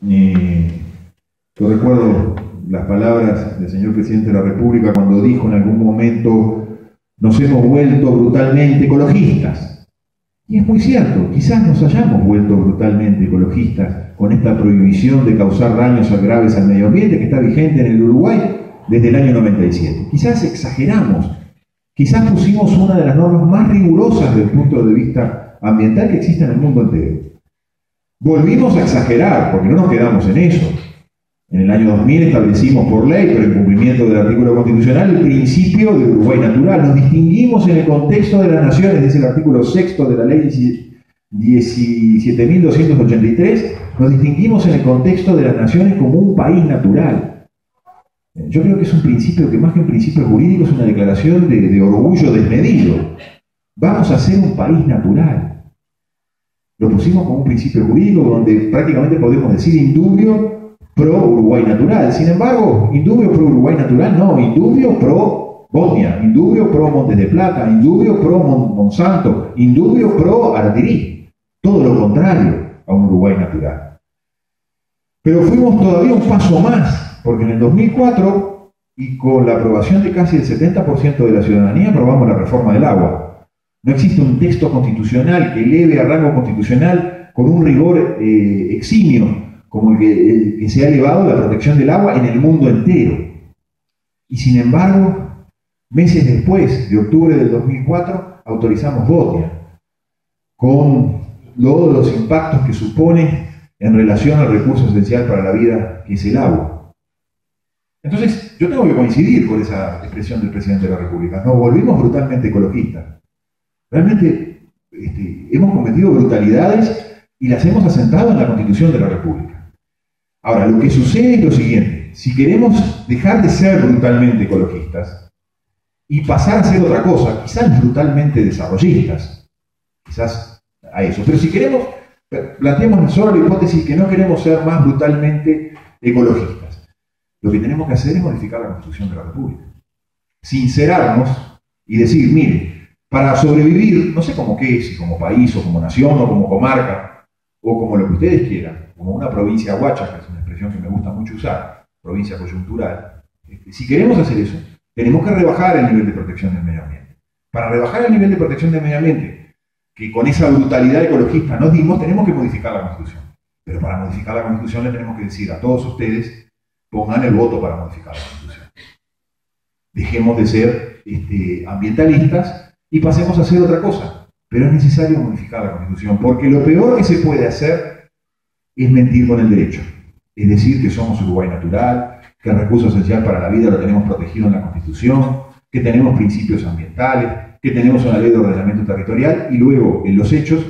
Yo recuerdo las palabras del señor presidente de la República cuando dijo en algún momento: nos hemos vuelto brutalmente ecologistas. Y es muy cierto, quizás nos hayamos vuelto brutalmente ecologistas con esta prohibición de causar daños graves al medio ambiente que está vigente en el Uruguay desde el año 97. Quizás exageramos, quizás pusimos una de las normas más rigurosas desde el punto de vista ambiental que existe en el mundo entero. Volvimos a exagerar, porque no nos quedamos en eso. En el año 2000 establecimos por ley, pero en cumplimiento del artículo constitucional, el principio de Uruguay natural. Nos distinguimos en el contexto de las naciones, dice el artículo 6 de la ley 17.283, nos distinguimos en el contexto de las naciones como un país natural. Yo creo que es un principio que, más que un principio jurídico, es una declaración de orgullo desmedido. Vamos a ser un país natural. Lo pusimos como un principio jurídico donde prácticamente podemos decir indubio pro Uruguay natural. Sin embargo, indubio pro Uruguay natural no, indubio pro Bosnia, indubio pro Montes de Plata, indubio pro Monsanto, indubio pro Aratirí. Todo lo contrario a un Uruguay natural. Pero fuimos todavía un paso más, porque en el 2004, y con la aprobación de casi el 70% de la ciudadanía, aprobamos la reforma del agua. No existe un texto constitucional que eleve a rango constitucional con un rigor eximio como el que se ha elevado la protección del agua en el mundo entero. Y sin embargo, meses después, de octubre del 2004, autorizamos Bosnia, con todos los impactos que supone en relación al recurso esencial para la vida, que es el agua. Entonces, yo tengo que coincidir con esa expresión del presidente de la República. Nos volvimos brutalmente ecologistas. Realmente hemos cometido brutalidades y las hemos asentado en la Constitución de la República. Ahora, lo que sucede es lo siguiente: si queremos dejar de ser brutalmente ecologistas y pasar a ser otra cosa, quizás brutalmente desarrollistas, quizás a eso, pero si queremos, planteemos solo la hipótesis que no queremos ser más brutalmente ecologistas, lo que tenemos que hacer es modificar la Constitución de la República, sincerarnos y decir: mire, para sobrevivir, no sé cómo qué, si como país o como nación o como comarca o como lo que ustedes quieran, como una provincia guacha, que es una expresión que me gusta mucho usar, provincia coyuntural, si queremos hacer eso, tenemos que rebajar el nivel de protección del medio ambiente. Para rebajar el nivel de protección del medio ambiente, que con esa brutalidad ecologista nos dimos, tenemos que modificar la Constitución. Pero para modificar la Constitución le tenemos que decir a todos ustedes: pongan el voto para modificar la Constitución. Dejemos de ser ambientalistas y pasemos a hacer otra cosa. Pero es necesario modificar la Constitución, porque lo peor que se puede hacer es mentir con el derecho. Es decir, que somos Uruguay natural, que el recurso esencial para la vida lo tenemos protegido en la Constitución, que tenemos principios ambientales, que tenemos una ley de ordenamiento territorial, y luego, en los hechos,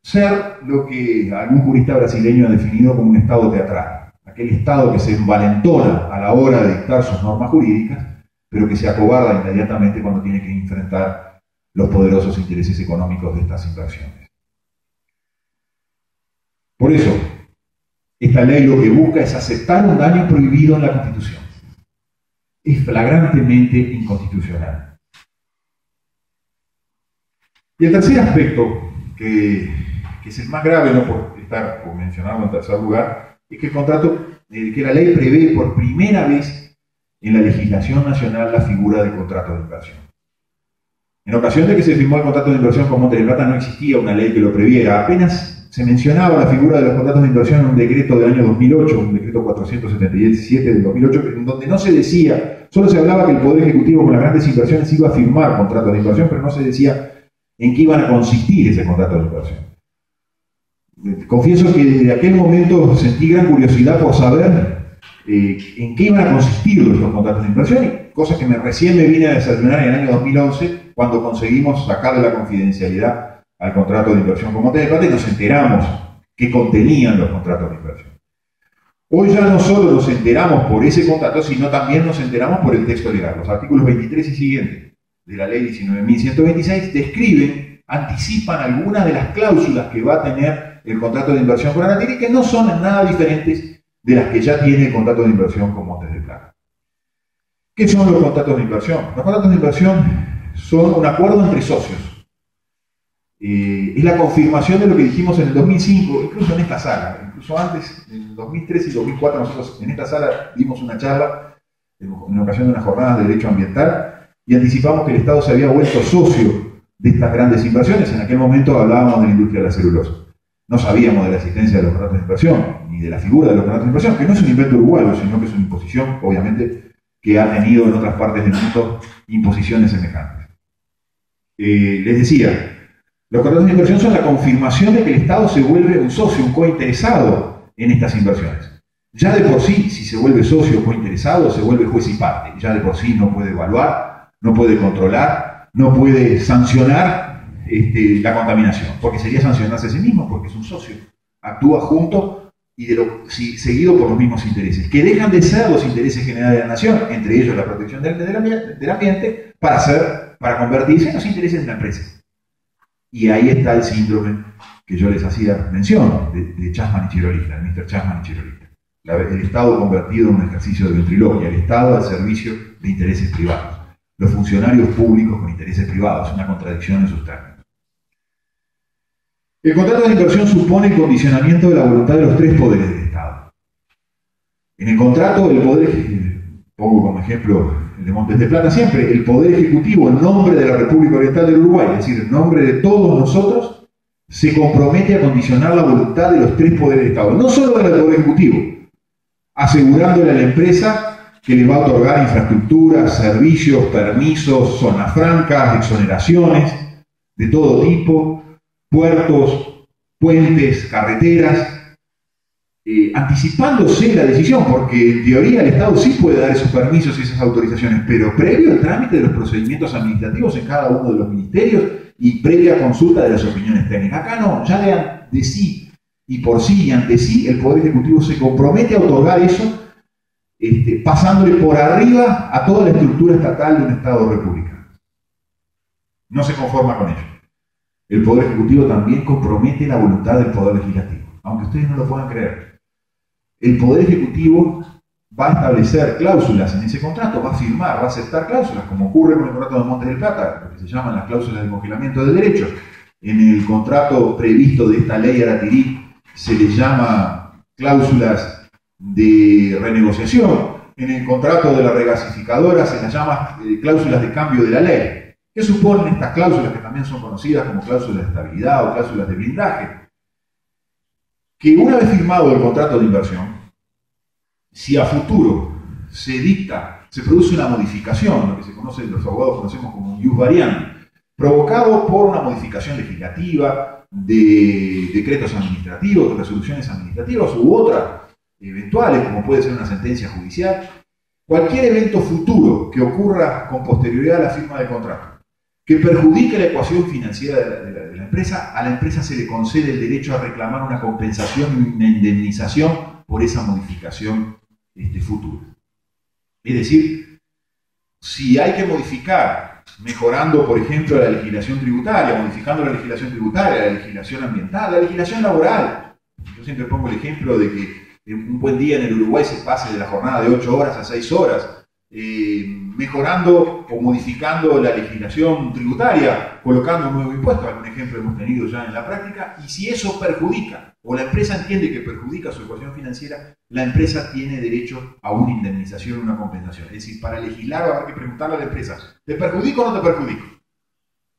ser lo que algún jurista brasileño ha definido como un Estado teatral. Aquel Estado que se envalentona a la hora de dictar sus normas jurídicas, pero que se acobarda inmediatamente cuando tiene que enfrentar los poderosos intereses económicos de estas inversiones. Por eso, esta ley lo que busca es aceptar un daño prohibido en la Constitución. Es flagrantemente inconstitucional. Y el tercer aspecto, que es el más grave, no por estar mencionado en tercer lugar, es que el contrato, que la ley prevé por primera vez en la legislación nacional la figura del contrato de inversión. En ocasión de que se firmó el contrato de inversión con Montes de Plata no existía una ley que lo previera, apenas se mencionaba la figura de los contratos de inversión en un decreto del año 2008, un decreto 477 del 2008, en donde no se decía, solo se hablaba que el Poder Ejecutivo con las grandes inversiones iba a firmar contratos de inversión, pero no se decía en qué iban a consistir ese contrato de inversión. Confieso que desde aquel momento sentí gran curiosidad por saber en qué iban a consistir estos contratos de inversión, cosa que recién me vine a desayunar en el año 2011, cuando conseguimos sacarle la confidencialidad al contrato de inversión con Montes de Plata y nos enteramos qué contenían los contratos de inversión. Hoy ya no solo nos enteramos por ese contrato, sino también nos enteramos por el texto legal. Los artículos 23 y siguientes de la ley 19.126 describen, anticipan algunas de las cláusulas que va a tener el contrato de inversión con Aratirí, que no son nada diferentes de las que ya tiene el contrato de inversión con Montes de Plata. ¿Qué son los contratos de inversión? Los contratos de inversión son un acuerdo entre socios. es la confirmación de lo que dijimos en el 2005, incluso en esta sala, incluso antes, en el 2003 y 2004, nosotros en esta sala dimos una charla en ocasión de unas jornadas de derecho ambiental y anticipamos que el Estado se había vuelto socio de estas grandes inversiones. En aquel momento hablábamos de la industria de la celulosa. No sabíamos de la existencia de los contratos de inversión, ni de la figura de los contratos de inversión, que no es un invento uruguayo, sino que es una imposición, obviamente, que ha tenido en otras partes del mundo imposiciones semejantes. Les decía, los contratos de inversión son la confirmación de que el Estado se vuelve un socio, un cointeresado en estas inversiones. Ya de por sí, si se vuelve socio o cointeresado, se vuelve juez y parte. Ya de por sí no puede evaluar, no puede controlar, no puede sancionar la contaminación, porque sería sancionarse a sí mismo, porque es un socio. Actúa junto y seguido por los mismos intereses, que dejan de ser los intereses generales de la nación, entre ellos la protección del ambiente, para convertirse en los intereses de la empresa. Y ahí está el síndrome que yo les hacía mención, de Chasman y Chirolista, el Mr. Chasman y Chirolista. El Estado convertido en un ejercicio de ventriloquia, el Estado al servicio de intereses privados. Los funcionarios públicos con intereses privados, una contradicción en sus términos. El contrato de inversión supone el condicionamiento de la voluntad de los tres poderes del Estado. En el contrato, el poder, pongo como ejemplo el de Montes de Plata siempre, el poder ejecutivo en nombre de la República Oriental del Uruguay, es decir, en nombre de todos nosotros, se compromete a condicionar la voluntad de los tres poderes del Estado, no solo del poder ejecutivo, asegurándole a la empresa que le va a otorgar infraestructuras, servicios, permisos, zonas francas, exoneraciones de todo tipo, puertos, puentes, carreteras, anticipándose la decisión, porque en teoría el Estado sí puede dar esos permisos y esas autorizaciones, pero previo al trámite de los procedimientos administrativos en cada uno de los ministerios y previa consulta de las opiniones técnicas. Acá no, ya de sí y por sí y ante sí, el Poder Ejecutivo se compromete a otorgar eso, pasándole por arriba a toda la estructura estatal de un Estado republicano. No se conforma con ello. El Poder Ejecutivo también compromete la voluntad del Poder Legislativo, aunque ustedes no lo puedan creer. El Poder Ejecutivo va a establecer cláusulas en ese contrato, va a firmar, va a aceptar cláusulas, como ocurre con el contrato de Montes del Plata, lo que se llaman las cláusulas de congelamiento de derechos. En el contrato previsto de esta ley Aratirí se les llama cláusulas de renegociación. En el contrato de la regasificadora se las llama cláusulas de cambio de la ley. ¿Qué suponen estas cláusulas, que también son conocidas como cláusulas de estabilidad o cláusulas de blindaje? Que una vez firmado el contrato de inversión, si a futuro se produce una modificación, lo que los abogados conocemos como un ius variandi, provocado por una modificación legislativa, de decretos administrativos, de resoluciones administrativas u otras eventuales, como puede ser una sentencia judicial, cualquier evento futuro que ocurra con posterioridad a la firma del contrato, que perjudique la ecuación financiera de la empresa, a la empresa se le concede el derecho a reclamar una compensación y una indemnización por esa modificación futura. Es decir, si hay que modificar, mejorando, por ejemplo, la legislación tributaria, modificando la legislación tributaria, la legislación ambiental, la legislación laboral. Yo siempre pongo el ejemplo de que un buen día en el Uruguay se pase de la jornada de 8 horas a 6 horas, mejorando o modificando la legislación tributaria, colocando un nuevo impuesto, algún ejemplo hemos tenido ya en la práctica, y si eso perjudica, o la empresa entiende que perjudica su ecuación financiera, la empresa tiene derecho a una indemnización, una compensación. Es decir, para legislar va a haber que preguntarle a la empresa, ¿te perjudico o no te perjudico?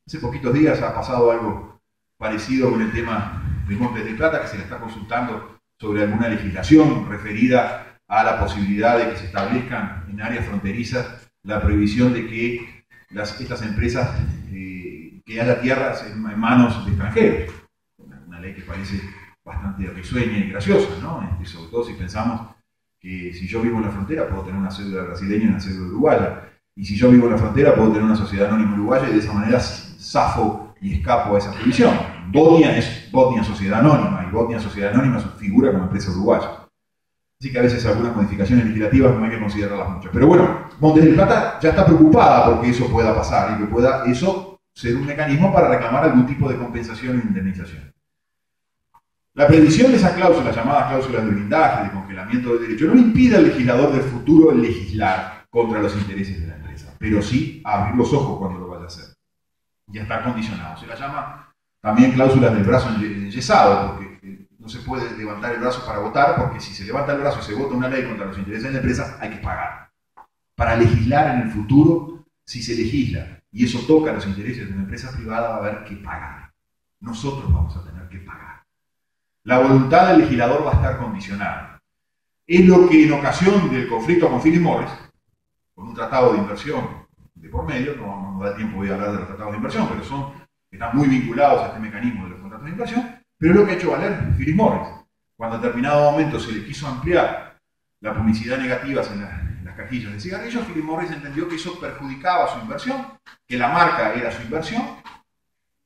Hace poquitos días ha pasado algo parecido con el tema de Montes de Plata, que se le está consultando sobre alguna legislación referida a la posibilidad de que se establezcan en áreas fronterizas la prohibición de que estas empresas, que haya tierras en manos de extranjeros. Una ley que parece bastante risueña y graciosa, ¿no? Sobre todo si pensamos que si yo vivo en la frontera puedo tener una cédula brasileña y una cédula uruguaya. Y si yo vivo en la frontera puedo tener una sociedad anónima uruguaya y de esa manera zafo y escapo a esa prohibición. Botnia es Botnia Sociedad Anónima y Botnia Sociedad Anónima figura como empresa uruguaya. Así que a veces algunas modificaciones legislativas no hay que considerarlas mucho. Pero bueno, Montes del Plata ya está preocupada porque eso pueda pasar y que pueda eso ser un mecanismo para reclamar algún tipo de compensación o indemnización. La previsión de esas cláusulas, llamadas cláusulas de blindaje, de congelamiento de derecho, no impide al legislador del futuro legislar contra los intereses de la empresa, pero sí abrir los ojos cuando lo vaya a hacer. Ya está condicionado. Se la llama También cláusulas del brazo enyesado, porque no se puede levantar el brazo para votar, porque si se levanta el brazo y se vota una ley contra los intereses de la empresa, hay que pagar. Para legislar en el futuro, si se legisla y eso toca los intereses de una empresa privada, va a haber que pagar. Nosotros vamos a tener que pagar. La voluntad del legislador va a estar condicionada. Es lo que en ocasión del conflicto con Philip Morris, con un tratado de inversión de por medio, no da tiempo voy a hablar de los tratados de inversión, pero están muy vinculados a este mecanismo de los contratos de inversión, pero es lo que ha hecho valer Philip Morris. Cuando en determinado momento se le quiso ampliar la publicidad negativa en las cajillas de cigarrillos, Philip Morris entendió que eso perjudicaba su inversión, que la marca era su inversión,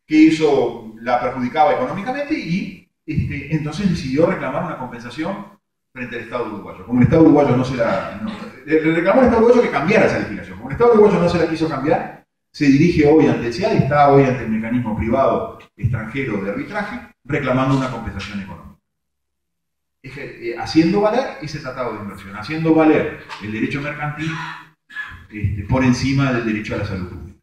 que eso la perjudicaba económicamente y entonces decidió reclamar una compensación frente al Estado uruguayo. Como el Estado uruguayo le reclamó al Estado uruguayo que cambiara esa legislación. Como el Estado uruguayo no se la quiso cambiar, se dirige hoy ante el CIAD y está hoy ante el mecanismo privado extranjero de arbitraje reclamando una compensación económica. Haciendo valer ese tratado de inversión, haciendo valer el derecho mercantil por encima del derecho a la salud pública.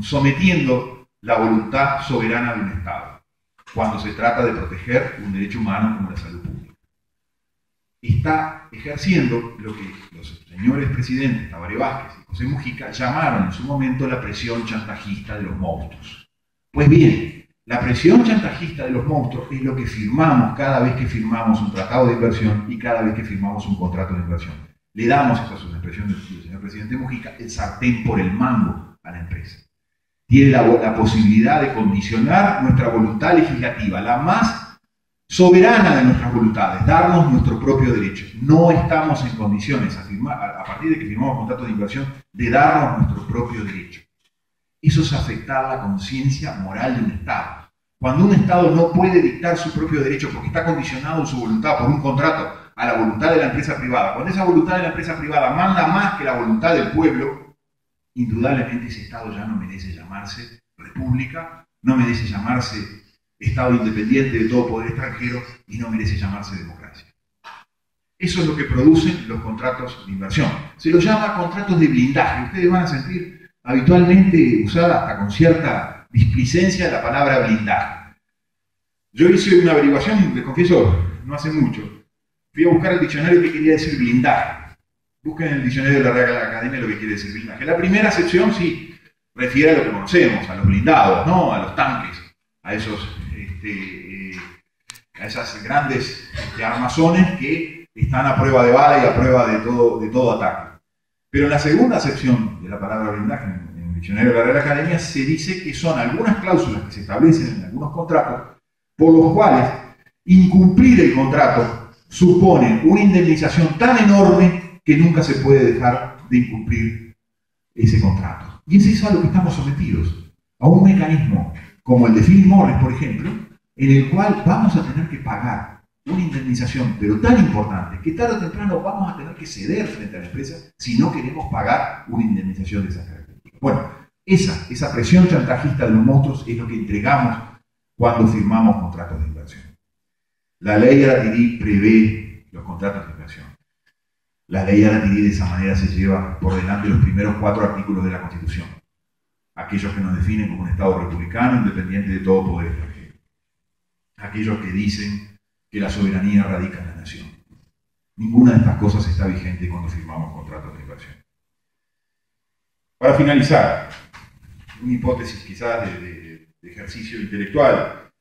Sometiendo la voluntad soberana de un Estado cuando se trata de proteger un derecho humano como la salud pública. Está ejerciendo lo que los señores presidentes Tabaré Vázquez y José Mujica llamaron en su momento la presión chantajista de los monstruos. Pues bien, la presión chantajista de los monstruos es lo que firmamos cada vez que firmamos un tratado de inversión y cada vez que firmamos un contrato de inversión. Le damos, esta es una expresión del señor presidente Mujica, el sartén por el mango a la empresa. Tiene la posibilidad de condicionar nuestra voluntad legislativa, la más soberana de nuestras voluntades, darnos nuestro propio derecho. No estamos en condiciones, a partir de que firmamos contratos de inversión, de darnos nuestro propio derecho. Eso es afectar la conciencia moral de un Estado. Cuando un Estado no puede dictar su propio derecho porque está condicionado en su voluntad por un contrato a la voluntad de la empresa privada, cuando esa voluntad de la empresa privada manda más que la voluntad del pueblo, indudablemente ese Estado ya no merece llamarse república, no merece llamarse Estado independiente de todo poder extranjero y no merece llamarse democracia. Eso es lo que producen los contratos de inversión. Se los llama contratos de blindaje. Ustedes van a sentir habitualmente usada hasta con cierta displicencia la palabra blindaje. Yo hice una averiguación, les confieso, no hace mucho. Fui a buscar el diccionario que quería decir blindaje. Busquen en el diccionario de la Real Academia lo que quiere decir blindaje. La primera acepción sí refiere a lo que conocemos, a los blindados, ¿no? A los tanques, a esas grandes armazones que están a prueba de bala y a prueba de todo ataque. Pero en la segunda acepción de la palabra blindaje, en el diccionario de la Real Academia, se dice que son algunas cláusulas que se establecen en algunos contratos por los cuales incumplir el contrato supone una indemnización tan enorme que nunca se puede dejar de incumplir ese contrato. Y es eso a lo que estamos sometidos, a un mecanismo como el de Philip Morris, por ejemplo, en el cual vamos a tener que pagar una indemnización, pero tan importante, que tarde o temprano vamos a tener que ceder frente a la empresa si no queremos pagar una indemnización de esas características. Bueno, esa presión chantajista de los monstruos es lo que entregamos cuando firmamos contratos de inversión. La ley Aratiri prevé los contratos de inversión. La ley Aratiri de esa manera se lleva por delante los primeros 4 artículos de la Constitución, aquellos que nos definen como un Estado republicano independiente de todo poder extranjero, aquellos que dicen que la soberanía radica en la nación. Ninguna de estas cosas está vigente cuando firmamos contratos de inversión. Para finalizar, una hipótesis quizás de ejercicio intelectual,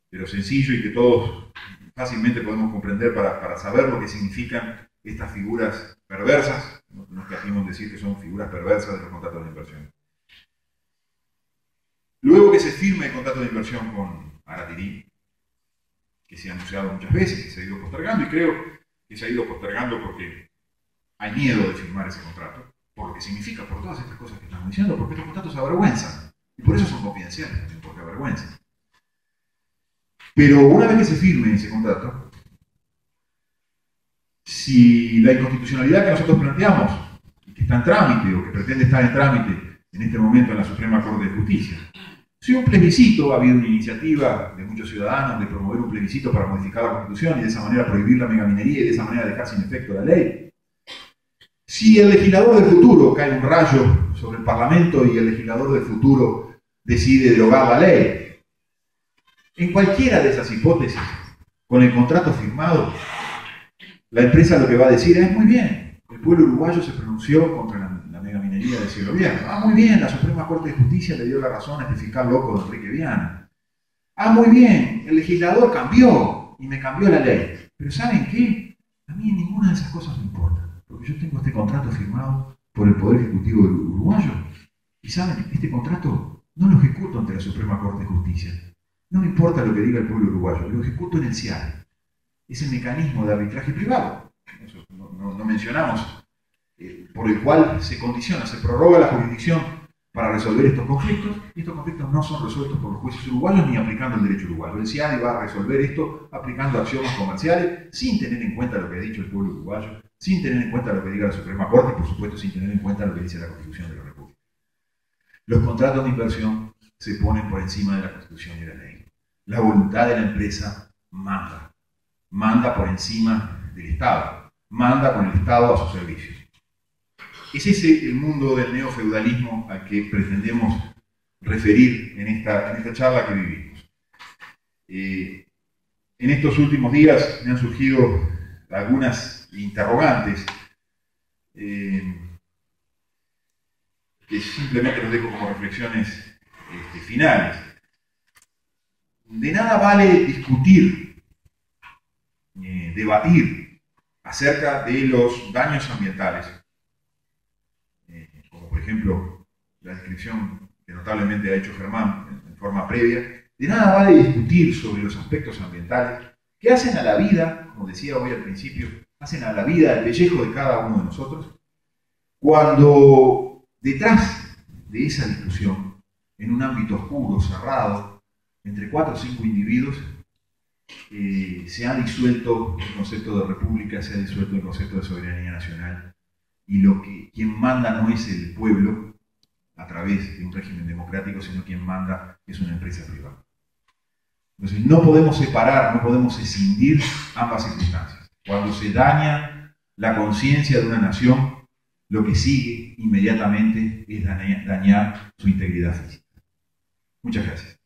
pero sencillo y que todos fácilmente podemos comprender para saber lo que significan estas figuras perversas, no nos cansemos decir que son figuras perversas de los contratos de inversión. Luego que se firme el contrato de inversión con Aratiri, que se ha anunciado muchas veces, que se ha ido postergando, y creo que se ha ido postergando porque hay miedo de firmar ese contrato, por lo que significa, por todas estas cosas que estamos diciendo, porque estos contratos avergüenzan, y por eso son confidenciales también, porque avergüenzan. Pero una vez que se firme ese contrato, si la inconstitucionalidad que nosotros planteamos, y que está en trámite, o que pretende estar en trámite en este momento en la Suprema Corte de Justicia, si un plebiscito, ha habido una iniciativa de muchos ciudadanos de promover un plebiscito para modificar la Constitución y de esa manera prohibir la megaminería y de esa manera dejar sin efecto la ley. Si el legislador del futuro cae un rayo sobre el Parlamento y el legislador del futuro decide derogar la ley, En cualquiera de esas hipótesis, con el contrato firmado, la empresa lo que va a decir es: muy bien, el pueblo uruguayo se pronunció contra la megaminería de ese gobierno. Ah, muy bien, la Suprema Corte de Justicia le dio la razón a este fiscal loco de Enrique Viana. Ah, muy bien, el legislador cambió y me cambió la ley. Pero ¿saben qué? A mí ninguna de esas cosas me importa, porque yo tengo este contrato firmado por el Poder Ejecutivo uruguayo. Y ¿saben? Este contrato no lo ejecuto ante la Suprema Corte de Justicia. No me importa lo que diga el pueblo uruguayo, lo ejecuto en el CIADE. Es el mecanismo de arbitraje privado. Eso no mencionamos, por el cual se condiciona, se prorroga la jurisdicción para resolver estos conflictos, y estos conflictos no son resueltos por los jueces uruguayos ni aplicando el derecho uruguayo. El CIADE va a resolver esto aplicando axiomas comerciales, sin tener en cuenta lo que ha dicho el pueblo uruguayo, sin tener en cuenta lo que diga la Suprema Corte y, por supuesto, sin tener en cuenta lo que dice la Constitución de la República. Los contratos de inversión se ponen por encima de la Constitución y la ley. La voluntad de la empresa manda. Manda por encima del Estado. Manda con el Estado a sus servicios. Es ese el mundo del neofeudalismo al que pretendemos referir en esta charla que vivimos. En estos últimos días me han surgido algunas interrogantes que simplemente los dejo como reflexiones finales. De nada vale discutir, debatir acerca de los daños ambientales, como por ejemplo la descripción que notablemente ha hecho Germán en forma previa. De nada vale discutir sobre los aspectos ambientales que hacen a la vida, como decía hoy al principio, hacen a la vida el pellejo de cada uno de nosotros, cuando detrás de esa discusión, en un ámbito oscuro, cerrado, entre 4 o 5 individuos, se ha disuelto el concepto de república, se ha disuelto el concepto de soberanía nacional, y quien manda no es el pueblo a través de un régimen democrático, sino quien manda es una empresa privada. Entonces no podemos separar, no podemos escindir ambas circunstancias. Cuando se daña la conciencia de una nación, lo que sigue inmediatamente es dañar su integridad física. Muchas gracias.